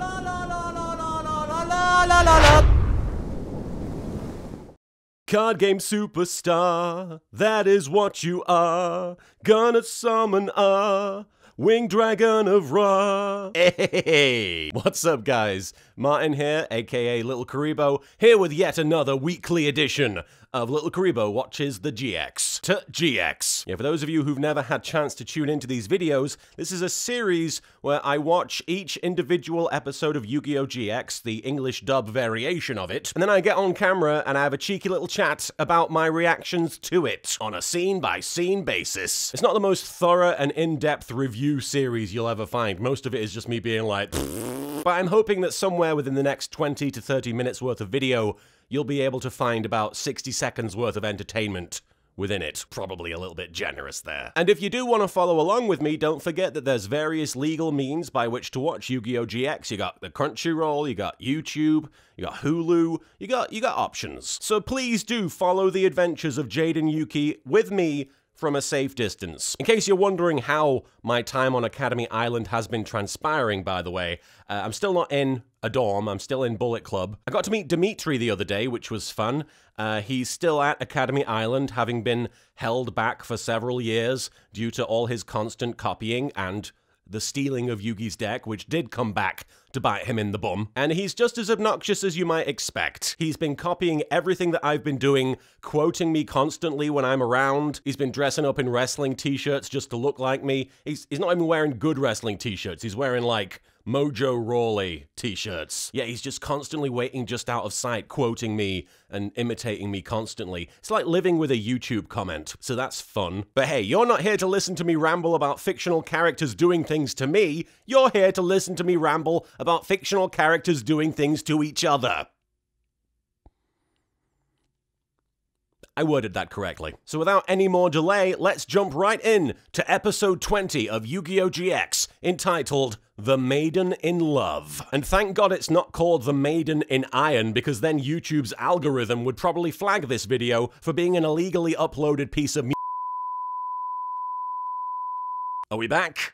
La la la la la la la la la la. Card game superstar, that is what you are. Gonna summon a winged dragon of Ra. Hey, what's up guys? Martin here, aka LittleKuriboh, here with yet another weekly edition of LittleKuriboh Watches the GX to GX. Yeah, for those of you who've never had chance to tune into these videos, this is a series where I watch each individual episode of YGO GX, the English dub variation of it, and then I get on camera and I have a cheeky little chat about my reactions to it on a scene-by-scene basis. It's not the most thorough and in-depth review series you'll ever find. Most of it is just me being like, but I'm hoping that somewhere within the next 20 to 30 minutes worth of video, you'll be able to find about 60 seconds worth of entertainment within it. Probably a little bit generous there. And if you do want to follow along with me, don't forget that there's various legal means by which to watch Yu-Gi-Oh! GX. You got the Crunchyroll, you got YouTube, you got Hulu, you got options. So please do follow the adventures of Jade and Yuki with me from a safe distance. In case you're wondering how my time on Academy Island has been transpiring, by the way, I'm still not in a dorm, I'm still in Bullet Club. I got to meet Dimitri the other day, which was fun. He's still at Academy Island, having been held back for several years due to all his constant copying and the stealing of Yugi's deck, which did come back to bite him in the bum. And he's just as obnoxious as you might expect. He's been copying everything that I've been doing, quoting me constantly when I'm around. He's been dressing up in wrestling t-shirts just to look like me. He's not even wearing good wrestling t-shirts. He's wearing like Mojo Rawley t-shirts. Yeah, he's just constantly waiting just out of sight, quoting me and imitating me constantly. It's like living with a YouTube comment, so that's fun. But hey, you're not here to listen to me ramble about fictional characters doing things to me. You're here to listen to me ramble about fictional characters doing things to each other. I worded that correctly. So without any more delay, let's jump right in to episode 20 of Yu-Gi-Oh! GX, entitled The Maiden in Love. And thank God it's not called The Maiden in Iron, because then YouTube's algorithm would probably flag this video for being an illegally uploaded piece of Are we back?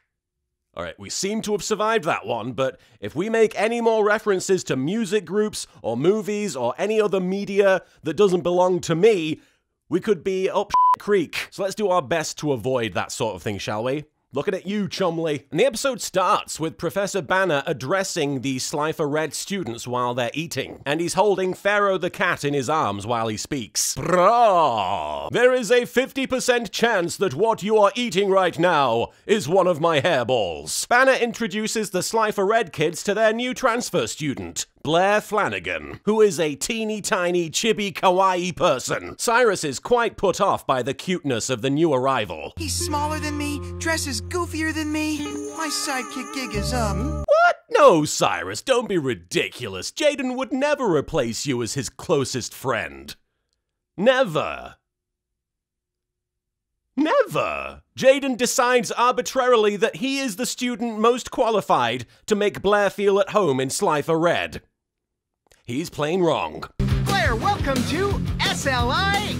Alright, we seem to have survived that one, but if we make any more references to music groups, or movies, or any other media that doesn't belong to me, we could be up creek. So let's do our best to avoid that sort of thing, shall we? Looking at you, Chumley. And the episode starts with Professor Banner addressing the Slifer Red students while they're eating. And he's holding Pharaoh the cat in his arms while he speaks. Brah! There is a 50% chance that what you are eating right now is one of my hairballs. Banner introduces the Slifer Red kids to their new transfer student, Blair Flanagan, who is a teeny tiny chibi kawaii person. Cyrus is quite put off by the cuteness of the new arrival. He's smaller than me, dresses goofier than me. My sidekick gig is, What? No, Cyrus, don't be ridiculous. Jaden would never replace you as his closest friend. Never. Never! Jaden decides arbitrarily that he is the student most qualified to make Blair feel at home in Slifer Red. He's plain wrong. Blair, welcome to SLIF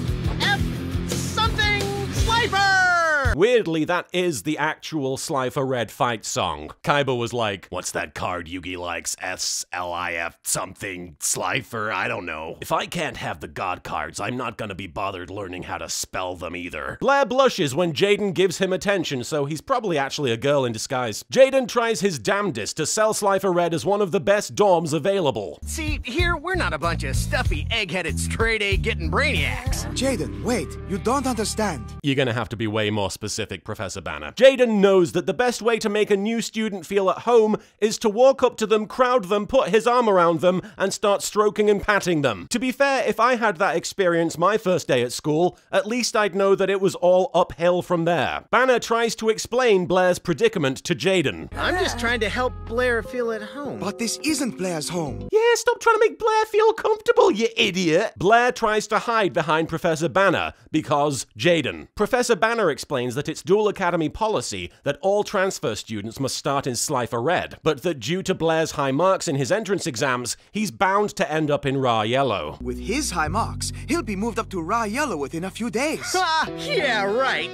something Slifer! Weirdly, that is the actual Slifer Red fight song. Kaiba was like, what's that card Yugi likes? SLIF something Slifer? I don't know. If I can't have the god cards, I'm not gonna be bothered learning how to spell them either. Blair blushes when Jaden gives him attention, so he's probably actually a girl in disguise. Jaden tries his damnedest to sell Slifer Red as one of the best dorms available. See, here, we're not a bunch of stuffy, egg-headed, straight-A getting brainiacs. Jaden, wait, you don't understand. You're gonna have to be way more specific, Professor Banner. Jaden knows that the best way to make a new student feel at home is to walk up to them, crowd them, put his arm around them, and start stroking and patting them. To be fair, if I had that experience my first day at school, at least I'd know that it was all uphill from there. Banner tries to explain Blair's predicament to Jaden. I'm just trying to help Blair feel at home. But this isn't Blair's home. Yeah, stop trying to make Blair feel comfortable, you idiot! Blair tries to hide behind Professor Banner because Jaden. Professor Banner explains that it's Dual Academy policy that all transfer students must start in Slifer Red, but that due to Blair's high marks in his entrance exams, he's bound to end up in Ra Yellow. With his high marks, he'll be moved up to Ra Yellow within a few days. Ha! Yeah, right.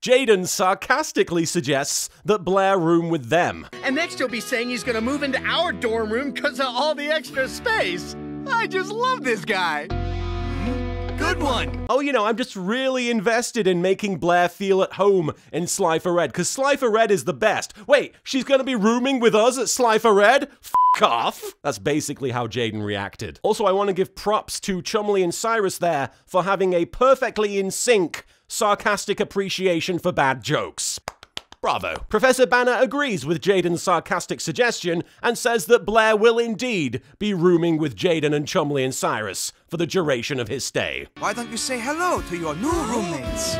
Jaden sarcastically suggests that Blair room with them. And next he'll be saying he's gonna move into our dorm room because of all the extra space. I just love this guy. Good one. Oh, you know, I'm just really invested in making Blair feel at home in Slifer Red, because Slifer Red is the best. Wait, she's gonna be rooming with us at Slifer Red? F off. That's basically how Jaden reacted. Also, I want to give props to Chumley and Cyrus there for having a perfectly in sync sarcastic appreciation for bad jokes. Bravo. Professor Banner agrees with Jaden's sarcastic suggestion and says that Blair will indeed be rooming with Jaden and Chumley and Cyrus for the duration of his stay. Why don't you say hello to your new roommates?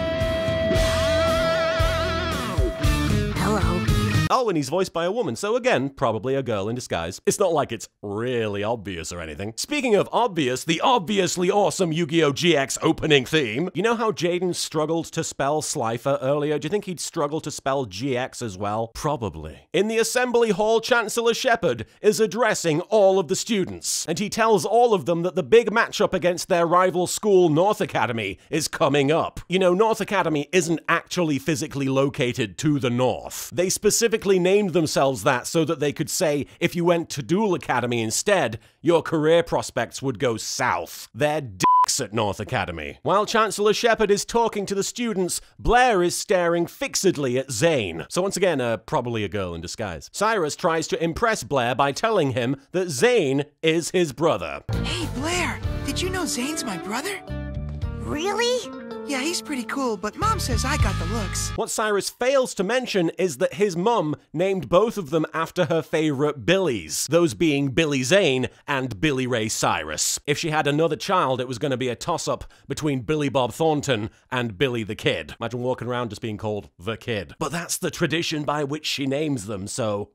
Hello. Oh, and he's voiced by a woman, so again, probably a girl in disguise. It's not like it's really obvious or anything. Speaking of obvious, the obviously awesome YGO GX opening theme. You know how Jaden struggled to spell Slifer earlier? Do you think he'd struggle to spell GX as well? Probably. In the assembly hall, Chancellor Shepard is addressing all of the students, and he tells all of them that the big matchup against their rival school, North Academy, is coming up. You know, North Academy isn't actually physically located to the north. They specifically named themselves that so that they could say if you went to Dual Academy instead, your career prospects would go south. They're dicks at North Academy. While Chancellor Shepard is talking to the students, Blair is staring fixedly at Zane. So once again, probably a girl in disguise. Cyrus tries to impress Blair by telling him that Zane is his brother. Hey, Blair, did you know Zane's my brother? Really? Yeah, he's pretty cool, but Mom says I got the looks. What Cyrus fails to mention is that his mum named both of them after her favorite Billies, those being Billy Zane and Billy Ray Cyrus. If she had another child, it was going to be a toss-up between Billy Bob Thornton and Billy the Kid. Imagine walking around just being called the Kid. But that's the tradition by which she names them, so...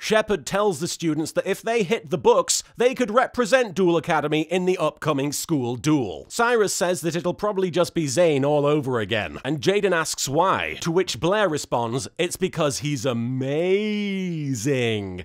Shepard tells the students that if they hit the books, they could represent Dual Academy in the upcoming school duel. Cyrus says that it'll probably just be Zane all over again, and Jaden asks why, to which Blair responds, it's because he's amazing.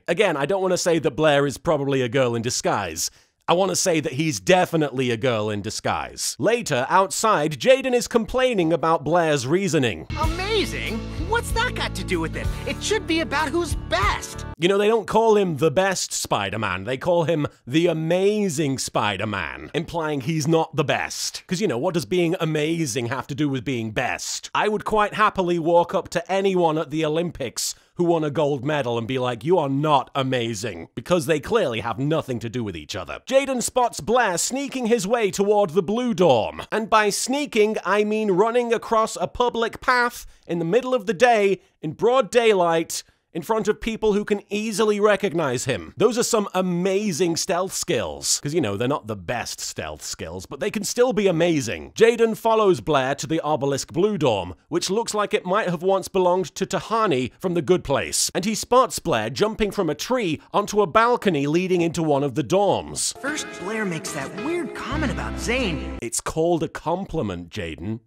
Again, I don't want to say that Blair is probably a girl in disguise. I want to say that he's definitely a girl in disguise. Later, outside, Jaden is complaining about Blair's reasoning. Amazing? What's that got to do with it? It should be about who's best. You know, they don't call him the best Spider-Man, they call him the amazing Spider-Man, implying he's not the best. Because, you know, what does being amazing have to do with being best? I would quite happily walk up to anyone at the Olympics who won a gold medal and be like, you are not amazing, because they clearly have nothing to do with each other. Jaden spots Blair sneaking his way toward the blue dorm, and by sneaking, I mean running across a public path in the middle of the day, in broad daylight, in front of people who can easily recognize him. Those are some amazing stealth skills. Because, you know, they're not the best stealth skills, but they can still be amazing. Jaden follows Blair to the Obelisk Blue Dorm, which looks like it might have once belonged to Tahani from The Good Place. And he spots Blair jumping from a tree onto a balcony leading into one of the dorms. First, Blair makes that weird comment about Zane. It's called a compliment, Jaden.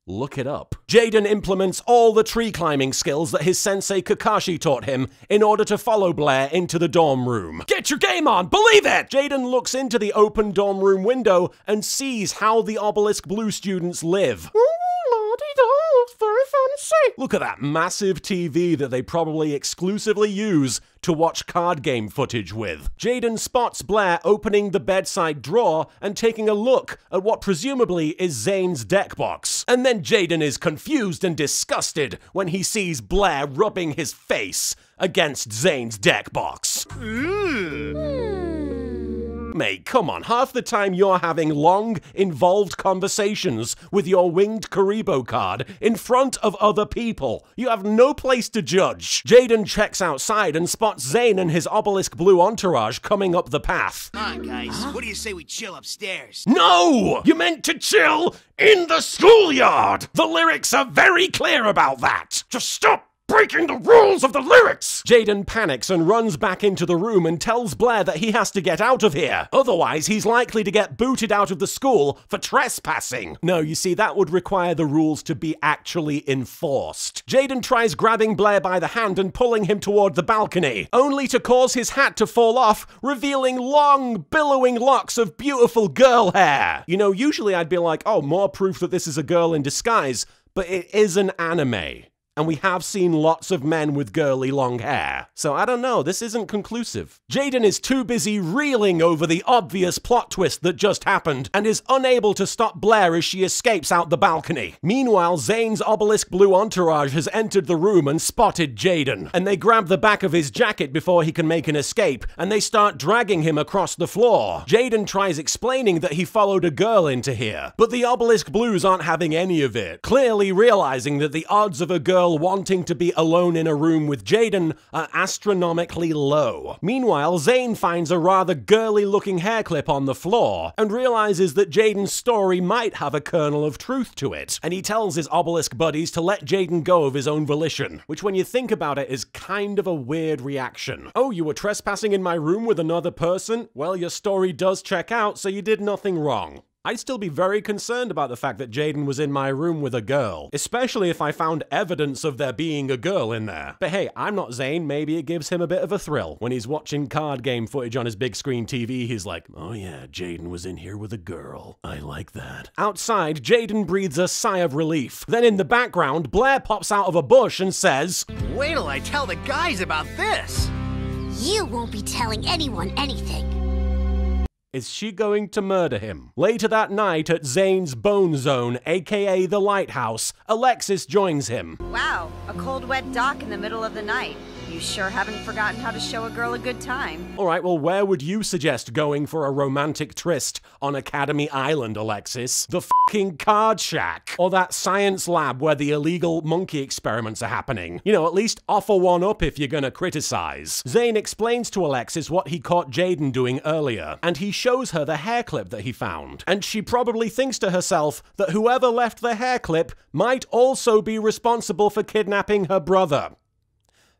Look it up. Jaden implements all the tree climbing skills that his sensei Kakashi taught him in order to follow Blair into the dorm room. Get your game on, believe it! Jaden looks into the open dorm room window and sees how the Obelisk Blue students live. Very fancy. Look at that massive TV that they probably exclusively use to watch card game footage with. Jaden spots Blair opening the bedside drawer and taking a look at what presumably is Zane's deck box. And then Jaden is confused and disgusted when he sees Blair rubbing his face against Zane's deck box. Mate, come on, half the time you're having long, involved conversations with your winged Kuriboh card in front of other people. You have no place to judge. Jaden checks outside and spots Zane and his Obelisk Blue entourage coming up the path. Come on, guys. What do you say we chill upstairs? No! You meant to chill in the schoolyard! The lyrics are very clear about that! Just stop breaking the rules of the lyrics! Jaden panics and runs back into the room and tells Blair that he has to get out of here. Otherwise, he's likely to get booted out of the school for trespassing. No, you see, that would require the rules to be actually enforced. Jaden tries grabbing Blair by the hand and pulling him toward the balcony, only to cause his hat to fall off, revealing long, billowing locks of beautiful girl hair. You know, usually I'd be like, oh, more proof that this is a girl in disguise. but it is an anime. And we have seen lots of men with girly long hair. So I don't know, this isn't conclusive. Jaden is too busy reeling over the obvious plot twist that just happened and is unable to stop Blair as she escapes out the balcony. Meanwhile, Zane's obelisk blue entourage has entered the room and spotted Jaden. And they grab the back of his jacket before he can make an escape, and they start dragging him across the floor. Jaden tries explaining that he followed a girl into here, but the obelisk blues aren't having any of it, clearly realizing that the odds of a girl wanting to be alone in a room with Jaden are astronomically low. Meanwhile, Zane finds a rather girly-looking hair clip on the floor and realizes that Jaden's story might have a kernel of truth to it, and he tells his obelisk buddies to let Jaden go of his own volition, which when you think about it is kind of a weird reaction. Oh, you were trespassing in my room with another person? Well, your story does check out, so you did nothing wrong. I'd still be very concerned about the fact that Jaden was in my room with a girl, especially if I found evidence of there being a girl in there. But hey, I'm not Zane, maybe it gives him a bit of a thrill. When he's watching card game footage on his big screen TV, he's like, oh yeah, Jaden was in here with a girl. I like that. Outside, Jaden breathes a sigh of relief. Then in the background, Blair pops out of a bush and says, Wait till I tell the guys about this! You won't be telling anyone anything. is she going to murder him? Later that night at Zane's Bone Zone, aka the Lighthouse, Alexis joins him. Wow, a cold, wet dock in the middle of the night. You sure haven't forgotten how to show a girl a good time. Alright, well, where would you suggest going for a romantic tryst on Academy Island, Alexis? The fucking card shack? Or that science lab where the illegal monkey experiments are happening? You know, at least offer one up if you're gonna criticize. Zane explains to Alexis what he caught Jaden doing earlier, and he shows her the hair clip that he found. And she probably thinks to herself that whoever left the hair clip might also be responsible for kidnapping her brother.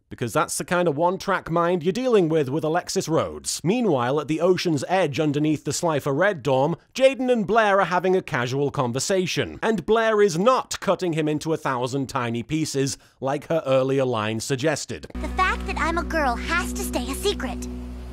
Because that's the kind of one-track mind you're dealing with Alexis Rhodes. Meanwhile, at the ocean's edge underneath the Slifer Red dorm, Jaden and Blair are having a casual conversation. And Blair is not cutting him into 1,000 tiny pieces like her earlier line suggested. The fact that I'm a girl has to stay a secret.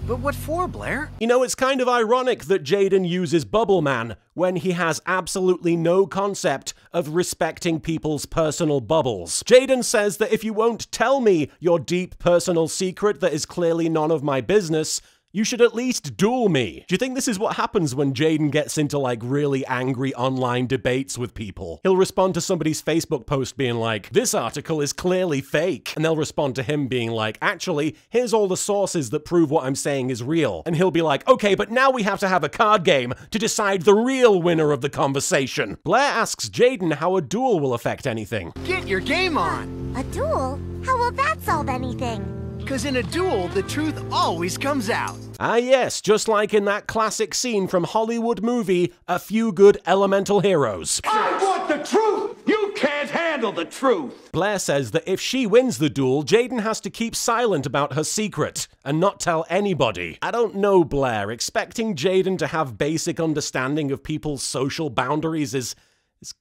But what for, Blair? You know, it's kind of ironic that Jaden uses Bubble Man when he has absolutely no concept of respecting people's personal bubbles. Jaden says that if you won't tell me your deep personal secret that is clearly none of my business, you should at least duel me. Do you think this is what happens when Jaden gets into like really angry online debates with people? He'll respond to somebody's Facebook post being like, this article is clearly fake. And they'll respond to him being like, actually, here's all the sources that prove what I'm saying is real. And he'll be like, okay, but now we have to have a card game to decide the real winner of the conversation. Blair asks Jaden how a duel will affect anything. Get your game on! A duel? How will that solve anything? Because in a duel, the truth always comes out. Ah yes, just like in that classic scene from Hollywood movie, A Few Good Elemental Heroes. I want the truth! You can't handle the truth! Blair says that if she wins the duel, Jaden has to keep silent about her secret and not tell anybody. I don't know, Blair. Expecting Jaden to have basic understanding of people's social boundaries is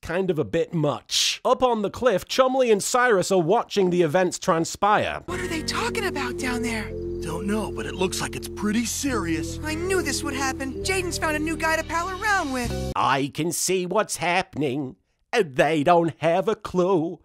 kind of a bit much. Up on the cliff, Chumley and Cyrus are watching the events transpire. What are they talking about down there? Don't know, but it looks like it's pretty serious. I knew this would happen. Jaden's found a new guy to pal around with. I can see what's happening, and they don't have a clue.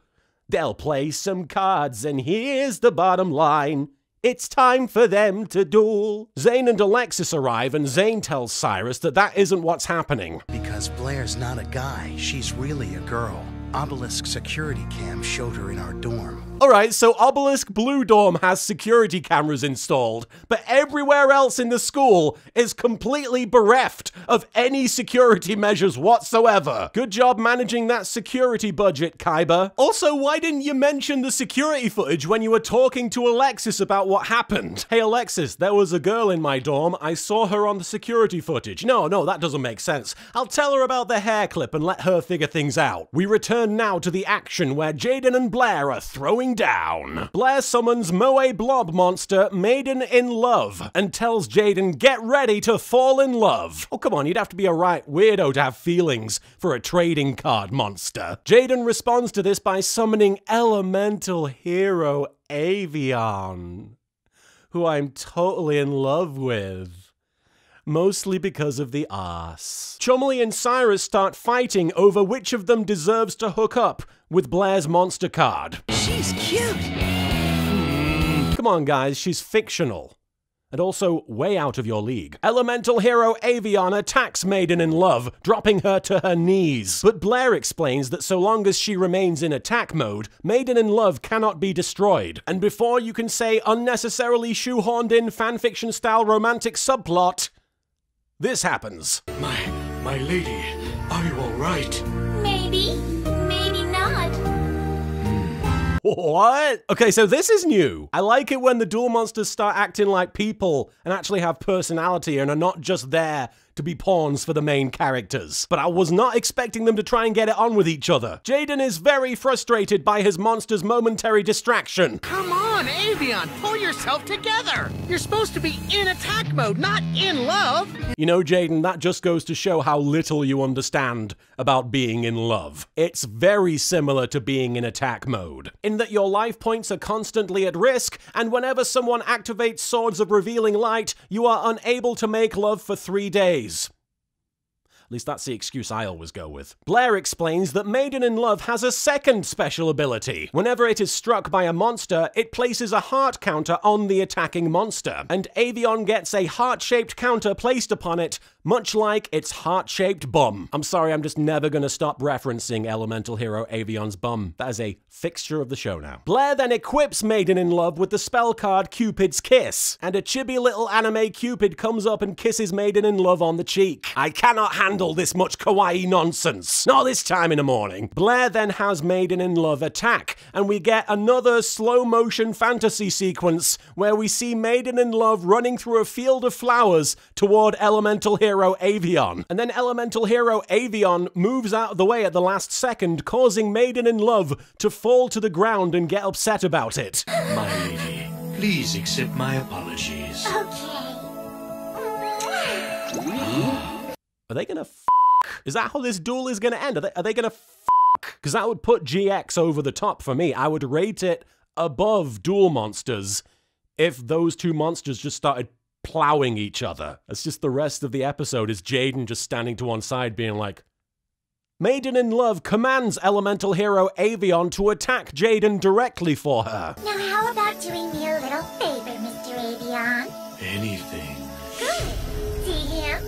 They'll play some cards, and here's the bottom line. It's time for them to duel. Zane and Alexis arrive, and Zane tells Cyrus that that isn't what's happening. Because Blair's not a guy, she's really a girl. Obelisk security cam showed her in our dorm. Alright, so Obelisk Blue Dorm has security cameras installed, but everywhere else in the school is completely bereft of any security measures whatsoever. Good job managing that security budget, Kaiba. Also, why didn't you mention the security footage when you were talking to Alexis about what happened? Hey Alexis, there was a girl in my dorm. I saw her on the security footage. No, that doesn't make sense. I'll tell her about the hair clip and let her figure things out. We return now to the action where Jaden and Blair are throwing down. Blair summons Moe Blob monster Maiden In Love and tells Jaden get ready to fall in love. Oh come on, you'd have to be a right weirdo to have feelings for a trading card monster. Jaden responds to this by summoning elemental hero Avion, who I'm totally in love with. Mostly because of the arse. Chumley and Cyrus start fighting over which of them deserves to hook up with Blair's monster card. She's cute. Come on, guys, she's fictional. And also way out of your league. Elemental hero Avion attacks Maiden in Love, dropping her to her knees. But Blair explains that so long as she remains in attack mode, Maiden in Love cannot be destroyed. And before you can say unnecessarily shoehorned in fanfiction-style romantic subplot, this happens. My lady, are you all right? Maybe, maybe not. What? Okay, so this is new. I like it when the duel monsters start acting like people and actually have personality and are not just there to be pawns for the main characters. But I was not expecting them to try and get it on with each other. Jaden is very frustrated by his monster's momentary distraction. Come on, Avion, pull yourself together. You're supposed to be in attack mode, not in love. You know, Jaden, that just goes to show how little you understand about being in love. It's very similar to being in attack mode, in that your life points are constantly at risk, and whenever someone activates Swords of Revealing Light, you are unable to make love for 3 days. At least that's the excuse I always go with. Blair explains that Maiden in Love has a second special ability. Whenever it is struck by a monster, it places a heart counter on the attacking monster, and Avion gets a heart-shaped counter placed upon it, much like its heart-shaped bum. I'm sorry, I'm just never gonna stop referencing elemental hero Avion's bum. That is a fixture of the show now. Blair then equips Maiden in Love with the spell card Cupid's Kiss, and a chibi little anime Cupid comes up and kisses Maiden in Love on the cheek. I cannot handle this much kawaii nonsense. Not this time in the morning. Blair then has Maiden in Love attack, and we get another slow-motion fantasy sequence where we see Maiden in Love running through a field of flowers toward elemental hero Avion. And then elemental hero Avion moves out of the way at the last second, causing Maiden in Love to fall to the ground and get upset about it. My lady, please accept my apologies. Okay. Are they gonna Is that how this duel is gonna end? Are they gonna Because that would put GX over the top for me. I would rate it above duel monsters if those two monsters just started plowing each other. It's just the rest of the episode is Jaden just standing to one side being like, Maiden in Love commands elemental hero Avion to attack Jaden directly for her. Now how about doing me a little favor, Mr. Avion? Anything. Good. See him?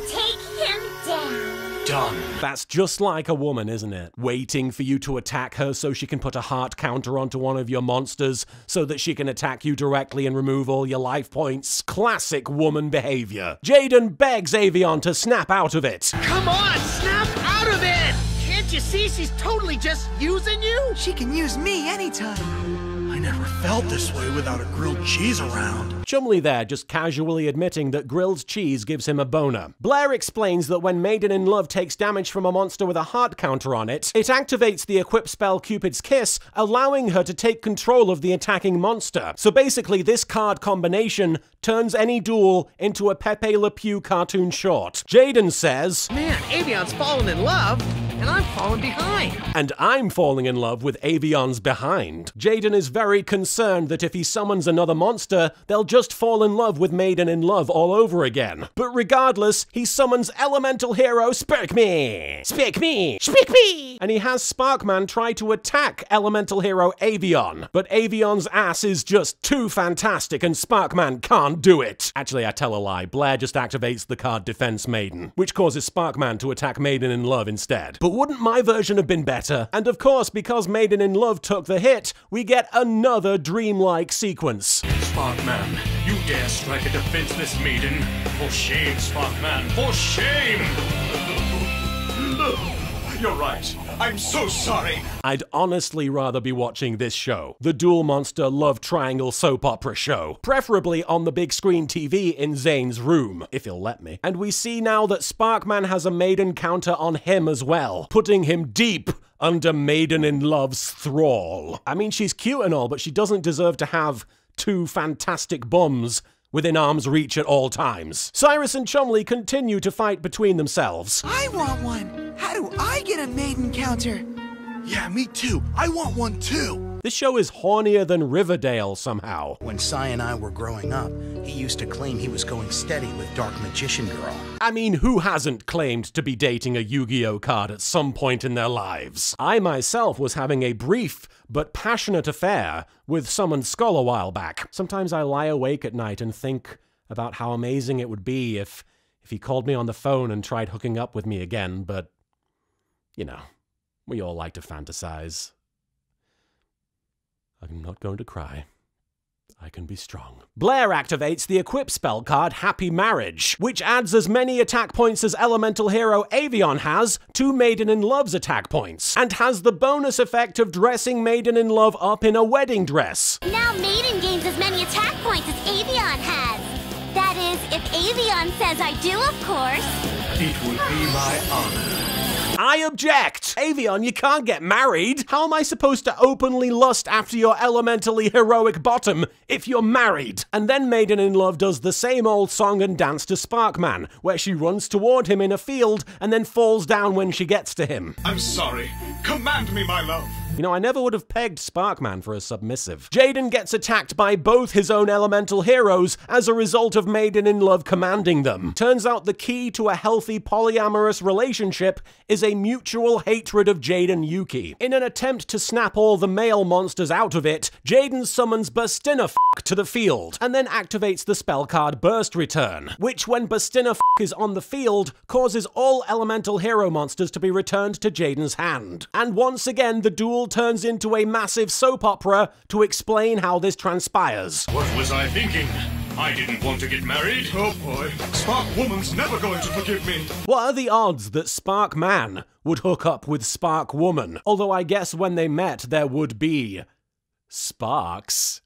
Take him down. Done. That's just like a woman, isn't it? Waiting for you to attack her so she can put a heart counter onto one of your monsters so that she can attack you directly and remove all your life points. Classic woman behavior. Jaden begs Avion to snap out of it. Come on, snap out of it! Can't you see she's totally just using you? She can use me anytime. I never felt this way without a grilled cheese around. Chumley there just casually admitting that grilled cheese gives him a boner. Blair explains that when Maiden in Love takes damage from a monster with a heart counter on it, it activates the equip spell Cupid's Kiss, allowing her to take control of the attacking monster. So basically this card combination turns any duel into a Pepe Le Pew cartoon short. Jaden says, Man, Avion's fallen in love, and I'm falling behind. and I'm falling in love with Avion's behind. Jaden is very concerned that if he summons another monster, they'll just fall in love with Maiden in Love all over again. But regardless, he summons elemental hero Sparkman! Speak me! And he has Sparkman try to attack elemental hero Avion. But Avion's ass is just too fantastic and Sparkman can't do it. Actually, I tell a lie. Blair just activates the card Defense Maiden, which causes Sparkman to attack Maiden in Love instead. But wouldn't my version have been better? And of course, because Maiden in Love took the hit, we get another dreamlike sequence. Sparkman, you dare strike a defenseless maiden? For shame, Sparkman, for shame! You're right. I'm so sorry. I'd honestly rather be watching this show, the Duel Monster Love Triangle soap opera show, preferably on the big screen TV in Zane's room, if he'll let me. And we see now that Sparkman has a maiden counter on him as well, putting him deep under Maiden in Love's thrall. I mean, she's cute and all, but she doesn't deserve to have two fantastic bums within arm's reach at all times. Cyrus and Chumley continue to fight between themselves. I want one. How do I get a maiden counter? Yeah, me too. I want one too. This show is hornier than Riverdale somehow. When Sai and I were growing up, he used to claim he was going steady with Dark Magician Girl. I mean, who hasn't claimed to be dating a Yu-Gi-Oh card at some point in their lives? I myself was having a brief but passionate affair with Summoned Skull a while back. Sometimes I lie awake at night and think about how amazing it would be if he called me on the phone and tried hooking up with me again, but, you know, we all like to fantasize. I'm not going to cry. I can be strong. Blair activates the equip spell card Happy Marriage, which adds as many attack points as elemental hero Avion has to Maiden in Love's attack points, and has the bonus effect of dressing Maiden in Love up in a wedding dress. Now Maiden gains as many attack points as Avion has. That is, if Avion says I do, of course. It would be my honor. I object! Avion, you can't get married! How am I supposed to openly lust after your elementally heroic bottom if you're married? And then Maiden in Love does the same old song and dance to Sparkman, where she runs toward him in a field and then falls down when she gets to him. I'm sorry. Command me, my love. You know, I never would have pegged Sparkman for a submissive. Jaden gets attacked by both his own elemental heroes as a result of Maiden in Love commanding them. Turns out the key to a healthy polyamorous relationship is a mutual hatred of Jaden Yuki. In an attempt to snap all the male monsters out of it, Jaden summons Bustina to the field, and then activates the spell card Burst Return, which when Bustina is on the field, causes all elemental hero monsters to be returned to Jaden's hand. And once again, the duel turns into a massive soap opera to explain how this transpires. What was I thinking? I didn't want to get married. Oh boy, Spark Woman's never going to forgive me. What are the odds that Spark Man would hook up with Spark Woman? Although I guess when they met, there would be sparks.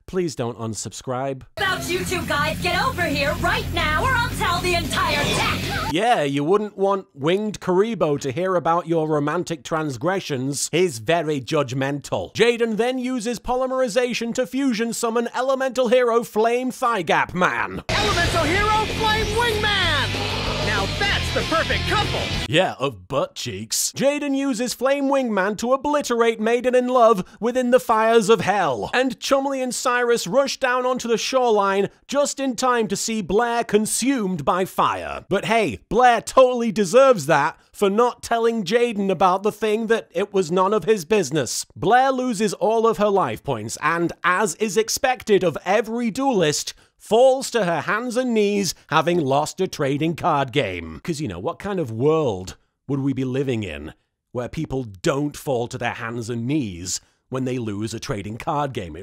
Please don't unsubscribe. About you two guys, get over here right now or I'll tell the entire deck! Yeah, you wouldn't want Winged Kuriboh to hear about your romantic transgressions. He's very judgmental. Jaden then uses polymerization to fusion summon elemental hero Flame Thigh Gap Man. Elemental hero Flame Wingman! Now that's the perfect couple! Yeah, of butt cheeks. Jaden uses Flame Wingman to obliterate Maiden in Love within the fires of hell. And Chumley and Cyrus rush down onto the shoreline just in time to see Blair consumed by fire. But hey, Blair totally deserves that for not telling Jaden about the thing that it was none of his business. Blair loses all of her life points and, as is expected of every duelist, falls to her hands and knees having lost a trading card game. Because, you know, what kind of world would we be living in where people don't fall to their hands and knees when they lose a trading card game?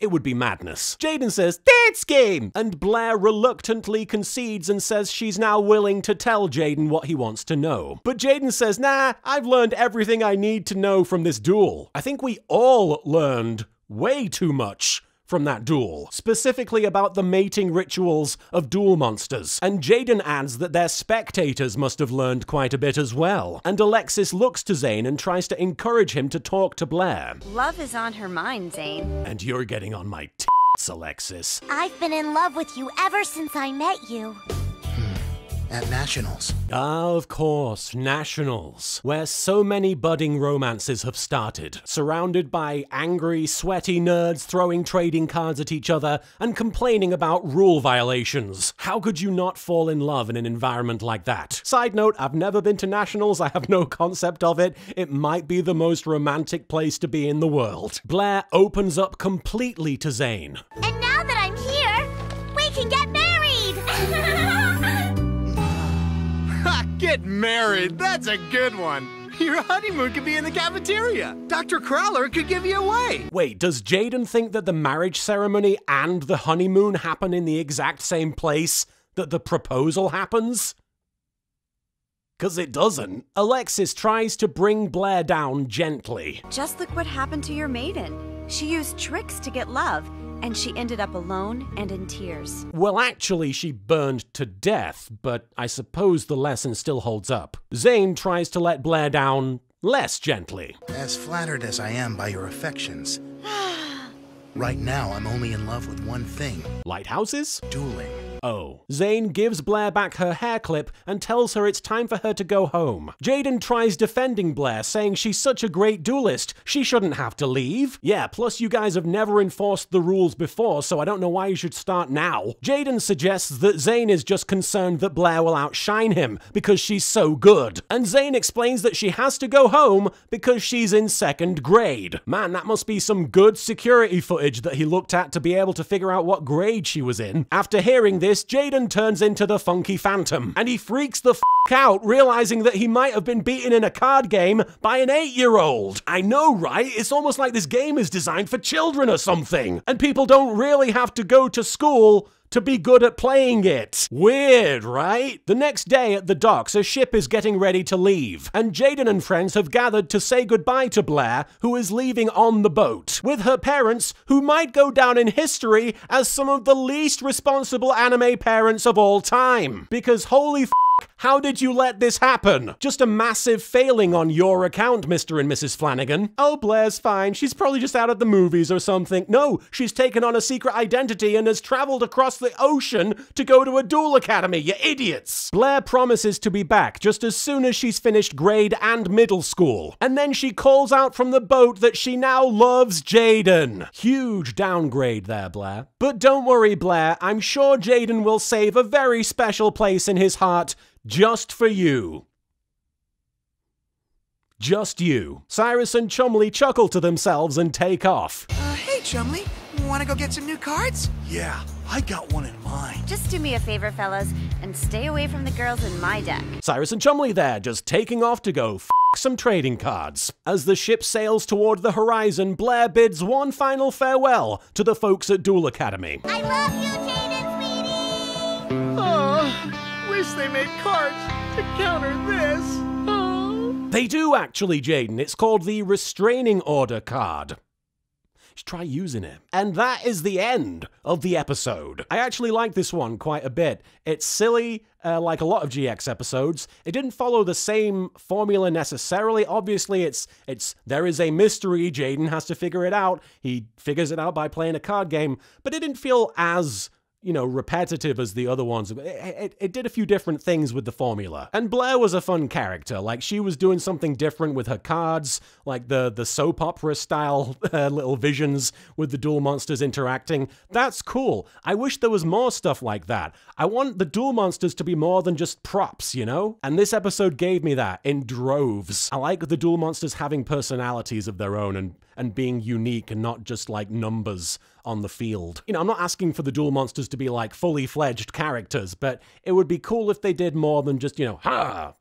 It would be madness. Jaden says, "That's game!" And Blair reluctantly concedes and says she's now willing to tell Jaden what he wants to know. But Jaden says, "Nah, I've learned everything I need to know from this duel." I think we all learned way too much from that duel, specifically about the mating rituals of duel monsters. And Jaden adds that their spectators must have learned quite a bit as well. And Alexis looks to Zane and tries to encourage him to talk to Blair. Love is on her mind, Zane. And you're getting on my tits, Alexis. I've been in love with you ever since I met you. At Nationals. Ah, of course, Nationals, where so many budding romances have started, surrounded by angry, sweaty nerds throwing trading cards at each other and complaining about rule violations. How could you not fall in love in an environment like that? Side note, I've never been to Nationals, I have no concept of it. It might be the most romantic place to be in the world. Blair opens up completely to Zane. And now that I'm here, we can get married! Get married, that's a good one. Your honeymoon could be in the cafeteria. Dr. Crowler could give you away. Wait, does Jaden think that the marriage ceremony and the honeymoon happen in the exact same place that the proposal happens? 'Cause it doesn't. Alexis tries to bring Blair down gently. Just look what happened to your maiden. She used tricks to get love, and she ended up alone and in tears. Well, actually, she burned to death, but I suppose the lesson still holds up. Zane tries to let Blair down less gently. As flattered as I am by your affections, right now I'm only in love with one thing. Lighthouses? Dueling. Oh. Zane gives Blair back her hair clip and tells her it's time for her to go home. Jaden tries defending Blair, saying she's such a great duelist, she shouldn't have to leave. Yeah, plus you guys have never enforced the rules before, so I don't know why you should start now. Jaden suggests that Zane is just concerned that Blair will outshine him because she's so good. And Zane explains that she has to go home because she's in 2nd grade. Man, that must be some good security footage that he looked at to be able to figure out what grade she was in. After hearing this, Jaden turns into the Funky Phantom, and he freaks the f*** out, realizing that he might have been beaten in a card game by an 8-year-old. I know, right? It's almost like this game is designed for children or something, and people don't really have to go to school to be good at playing it. Weird, right? The next day at the docks, a ship is getting ready to leave, and Jaden and friends have gathered to say goodbye to Blair, who is leaving on the boat, with her parents, who might go down in history as some of the least responsible anime parents of all time. Because holy f***, how did you let this happen? Just a massive failing on your account, Mr. and Mrs. Flanagan. Oh, Blair's fine. She's probably just out at the movies or something. No, she's taken on a secret identity and has traveled across the ocean to go to a duel academy, you idiots. Blair promises to be back just as soon as she's finished grade and middle school. And then she calls out from the boat that she now loves Jaden. Huge downgrade there, Blair. But don't worry, Blair. I'm sure Jaden will save a very special place in his heart just for you. Just you. Cyrus and Chumley chuckle to themselves and take off. Hey, Chumley. Wanna go get some new cards? Yeah, I got one in mind. Just do me a favor, fellas, and stay away from the girls in my deck. Cyrus and Chumley there, just taking off to go f*** some trading cards. As the ship sails toward the horizon, Blair bids one final farewell to the folks at Duel Academy. I love you, Jaden, sweetie! Oh, wish they made cards to counter this. Oh. They do actually, Jaden. It's called the Restraining Order card. Just try using it. And that is the end of the episode. I actually like this one quite a bit. It's silly, like a lot of GX episodes. It didn't follow the same formula necessarily. Obviously, there is a mystery. Jaden has to figure it out. He figures it out by playing a card game, but it didn't feel as, you know, repetitive as the other ones. It did a few different things with the formula. And Blair was a fun character. Like, she was doing something different with her cards, like the soap opera style little visions with the duel monsters interacting. That's cool. I wish there was more stuff like that. I want the duel monsters to be more than just props, you know? And this episode gave me that in droves. I like the duel monsters having personalities of their own and being unique and not just like numbers on the field. You know, I'm not asking for the duel monsters to be like fully fledged characters, but it would be cool if they did more than just, you know, ha!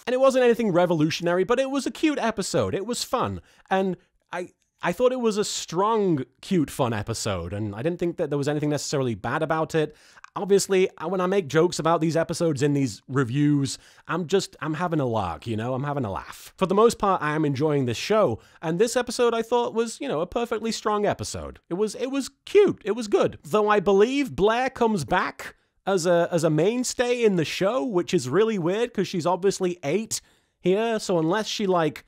And it wasn't anything revolutionary, but it was a cute episode. It was fun. And I thought it was a strong, cute, fun episode, and I didn't think that there was anything necessarily bad about it. Obviously, when I make jokes about these episodes in these reviews, I'm having a lark, you know? I'm having a laugh. For the most part, I am enjoying this show, and this episode I thought was, you know, a perfectly strong episode. It was cute. It was good. Though I believe Blair comes back as a mainstay in the show, which is really weird because she's obviously 8 here, so unless she, like,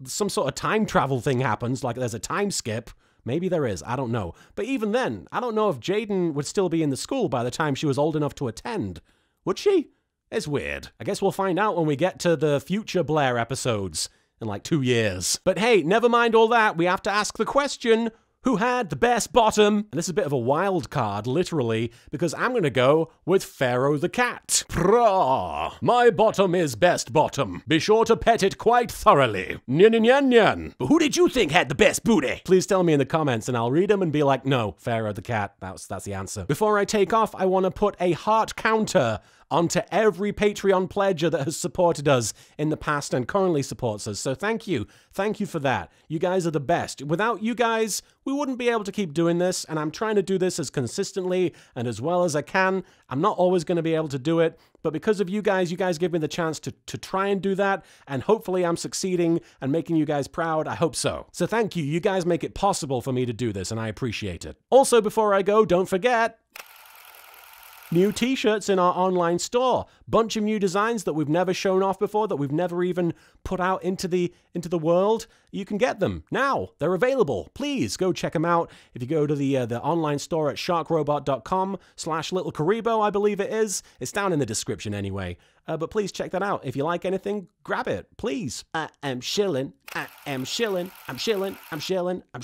some sort of time travel thing happens, like there's a time skip, maybe there is, I don't know. But even then, I don't know if Jaden would still be in the school by the time she was old enough to attend. Would she? It's weird. I guess we'll find out when we get to the future Blair episodes in like 2 years. But hey, never mind all that, we have to ask the question, who had the best bottom? And this is a bit of a wild card, literally, because I'm gonna go with Pharaoh the cat. Prah! My bottom is best bottom. Be sure to pet it quite thoroughly. Nyan nyan nyan. But who did you think had the best booty? Please tell me in the comments and I'll read them and be like, no, Pharaoh the cat. That's the answer. Before I take off, I want to put a heart counter onto every Patreon pledger that has supported us in the past and currently supports us. So thank you. Thank you for that. You guys are the best. Without you guys, we wouldn't be able to keep doing this, and I'm trying to do this as consistently and as well as I can. I'm not always going to be able to do it, but because of you guys give me the chance to try and do that, and hopefully I'm succeeding and making you guys proud. I hope so. So thank you. You guys make it possible for me to do this, and I appreciate it. Also, before I go, don't forget, new t-shirts in our online store. Bunch of new designs that we've never shown off before, that we've never even put out into the world. You can get them now. They're available. Please go check them out. If you go to the online store at sharkrobot.com/LittleKuriboh, I believe it is. It's down in the description anyway. But please check that out. If you like anything, grab it, please. I am shilling. I am shilling. I'm shilling. I'm shilling. I'm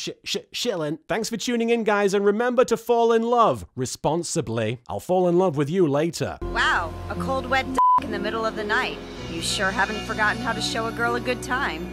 shilling. Thanks for tuning in, guys, and remember to fall in love responsibly. I'll fall in love with you later. Wow, a cold, wet in the middle of the night. You sure haven't forgotten how to show a girl a good time.